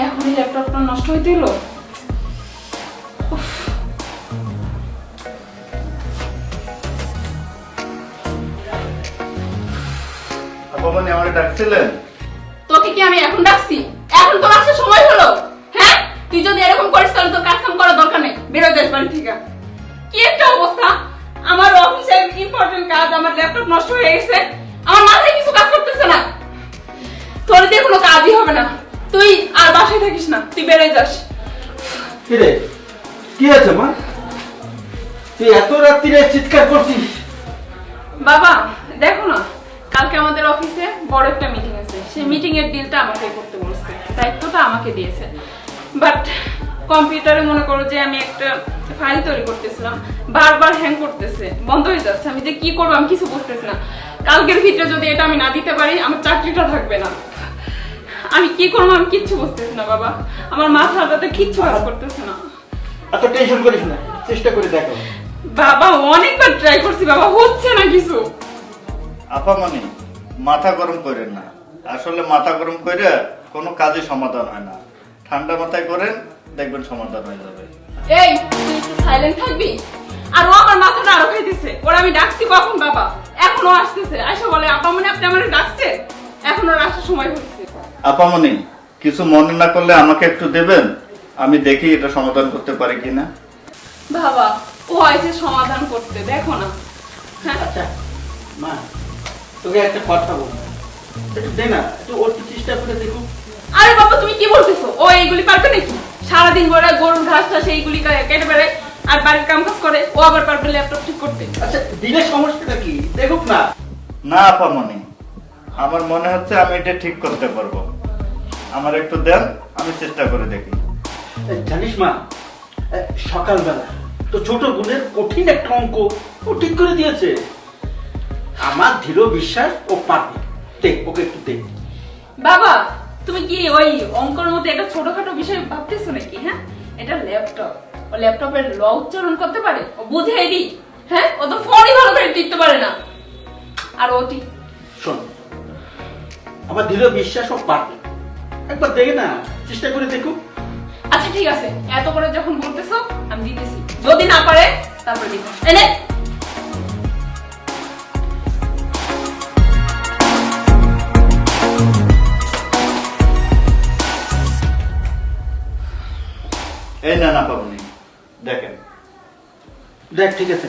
এখনই ল্যাপটপটা নষ্ট হয়ে দিল। আপনি আমাকে ডাকছিলেন? তোকে কি আমি এখন ডাকছি? এখন তোর আসার সময় হলো? হ্যাঁ, তুই যদি এরকম করিস তাহলে তোর কাজ কাম করার দরকার নেই, বেরো যাস বাড়ি থেকে। কি একটা অবস্থা, আমার অফিসের ইম্পর্টেন্ট কাজ, আমার ল্যাপটপ নষ্ট হয়ে গেছে, আমার মাথায় কিছু কাজ করতেছে না। তোর দিয়ে কোনো কাজই হবে না, তুই আর বাসায় থাকিস না, তুই বেরোয় যাস। কি রে, কি আছে মা? তুই এত রাত্রিরে চিৎকার করছিস? বাবা দেখো না, কালকে আমাদের অফিসে বড় একটা মিটিং আছে, সেই মিটিং এর ডিলটা আমাকে করতে বলেছে, দায়িত্বটা আমাকে দিয়েছে। বাট কম্পিউটারে মনে করো যে আমি একটা ফাইল তৈরি করতেছিলাম, বারবার হ্যাং করতেছে, বন্ধ হয়ে যাচ্ছে, আমি যে কি করবো আমি কিছু বুঝতেছি না। কালকের ভিতরে যদি এটা আমি না দিতে পারি আমার চাকরিটা থাকবে না। আমি কি করবো আমি কিচ্ছু বুঝতেছি না বাবা, আমার মাথাটাতে কিচ্ছু কাজ করতেছে না। এত টেনশন করিস না, চেষ্টা করে দেখো। বাবা অনেকবার ট্রাই করছি বাবা, হচ্ছে না কিছু। আপামনি মাথা গরম করেন না, আসলে মাথা গরম করে কোনো কাজে সমাধান হয় না। ঠান্ডা মাথায় করেন, দেখবেন সমাধান হয়ে যাবে। এই তুই একটু সাইলেন্ট থাকবি? আর ও আমার মাথাটা আরো খাইতেছে। ওরা আমি ডাকছি কখন বাবা, এখনো আসতেছে, এসে বলে আপা মনে আপনি আমার ডাকছে, এখন ওর আসার সময় হচ্ছে। আপামনি কিছু মনে না করলে আমাকে একটু দেবেন, আমি দেখি এটা সমাধান করতে পারি কিনা। বাবা ও আইছে সমাধান করতে, দেখো না। হ্যাঁ আচ্ছা মা, তোকে একটা কথা বলবো, একটু দে না, একটু ওর চেষ্টা করে দেখো। আরে বাবা তুমি কি বলতেছো, ও এইগুলি পারবে নাকি? সারাদিন বড় গরুর ঘাসটা সেইগুলি কেটে বেড়ায় আর বাড়ির কাম কাজ করে, ও আবার পারবে ল্যাপটপ ঠিক করতে? আচ্ছা দিলে সমস্যাটা কি দেখুক না। না আপামনি, আমার মনে হচ্ছে আমি এটা ঠিক করতে পারবো, আমার একটু দেন, আমি চেষ্টা করে দেখি। জানিস মা, সকালবেলা তো ছোট বোনের কঠিন একটা অঙ্ক ও ঠিক করে দিয়েছে। আমার দৃঢ় বিশ্বাস ও পারবে। দেখ ওকে একটু দেখ। বাবা তুমি কি ওই অঙ্কের মধ্যে একটা ছোটখাটো বিষয় ভাবতেছো নাকি? হ্যাঁ, এটা ল্যাপটপ, ও ল্যাপটপের ল উচ্চারণ করতে পারে, ও বুঝাই দি। হ্যাঁ, ও তো ফোনই ভালো করে টিপতে পারে না, আর ও শোন, আমার দৃঢ় বিশ্বাস ও পারবে, একবার দেখে না, চেষ্টা করে দেখো। আচ্ছা ঠিক আছে, এত করে যখন বলতেছো আমি দিতেছি, যদি না পারে তারপরে দিব। এনে এই না আপামনি দেখেন। দেখ ঠিক আছে।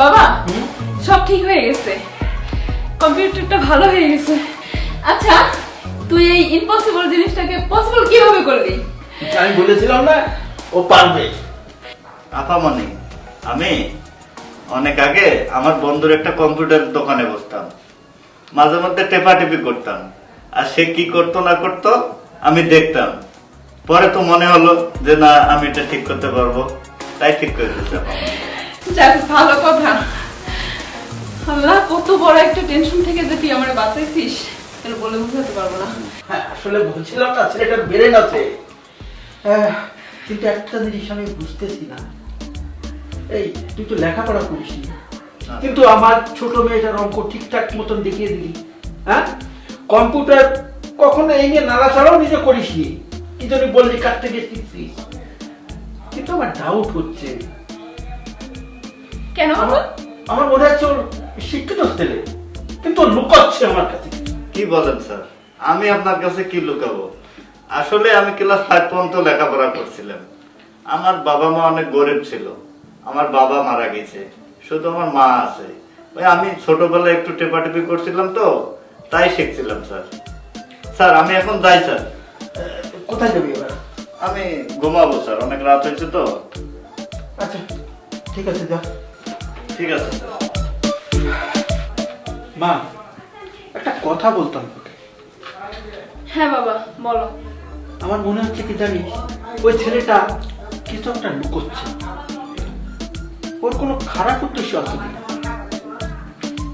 বাবা সব ঠিক হয়ে গেছে, কম্পিউটারটা ভালো হয়ে গেছে। আচ্ছা তুই এই ইম্পসিবল জিনিসটাকে পসিবল কিভাবে করলি? আমি বলেছিলাম না ও পারবে। আপামনি আমি অনেক আগে আমার বন্ধুর একটা কম্পিউটার দোকানে বসতাম, মাঝে মধ্যে টেপাটেপি করতাম, আর সে কি করতো না করতো আমি দেখতাম। পরে তো মনে হলো যে না আমি এটা ঠিক করতে পারবো, তাই ঠিক করে দিতে। যাক ভালো কথা, আল্লাহ কত বড় একটা টেনশন থেকে যে তুই আমারে বাঁচাইছিস তাহলে বলে বুঝাতে পারবো না। হ্যাঁ আসলে বলছিলাম না ছেলেটার বেড়ে আছে, কিন্তু একটা জিনিস আমি বুঝতেছি না, এই তুই তো লেখাপড়া করিস নি, কিন্তু আমার ছোট মেয়েটার অঙ্ক ঠিকঠাক মতন দেখিয়ে দিলি। হ্যাঁ, কম্পিউটার কখনো এই নিয়ে নাড়াচাড়াও নিজে করিস নি, কি জন্য বললি কার থেকে শিখছিস? কিন্তু আমার ডাউট হচ্ছে। কেন বাবা? আমার মনে হচ্ছে ওর শিক্ষিত ছেলে, কিন্তু ও লুকাচ্ছে আমার কাছে। কি বলেন স্যার, আমি আপনার কাছে কি লুকাবো? আসলে আমি ক্লাস 5 পর্যন্ত লেখাপড়া করছিলাম। আমার বাবা মা অনেক গরিব ছিল, আমার বাবা মারা গেছে, শুধু আমার মা আছে। ওই আমি ছোটবেলায় একটু টেপাটেপি করছিলাম তো, তাই শিখছিলাম স্যার। স্যার আমি এখন যাই স্যার। কোথায় যাবি এবার? আমি ঘুমাবো স্যার, অনেক রাত হয়েছে তো। আচ্ছা ঠিক আছে যা। ঠিক আছে স্যার। মা একটা কথা বলতাম তোকে। হ্যাঁ বাবা বলো। আমার মনে হচ্ছে কি জানিস, ওই ছেলেটা কিছু একটা লুকোচ্ছে, ওর কোনো খারাপ উদ্দেশ্য আছে কিনা।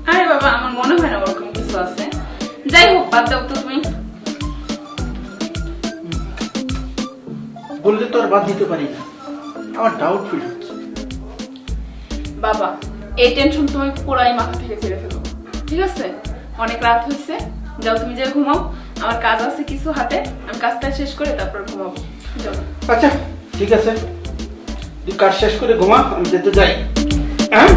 আরে বাবা আমার মনে হয় না ওরকম কিছু আছে, যাই হোক বাদ দাও তো তুমি। বললে তো আর বাদ দিতে পারি না, আমার ডাউট ফিল হচ্ছে। বাবা এই টেনশন তুমি পুরাই মাথা থেকে ছেড়ে ফেলো, ঠিক আছে? অনেক রাত হয়েছে, যাও তুমি যে ঘুমাও, আমার কাজ আছে কিছু হাতে, আমি কাজটা শেষ করে তারপর ঘুমাবো। যাও। আচ্ছা ঠিক আছে, তুই কাজ শেষ করে ঘুমা, আমি যেতে যাই। হ্যাঁ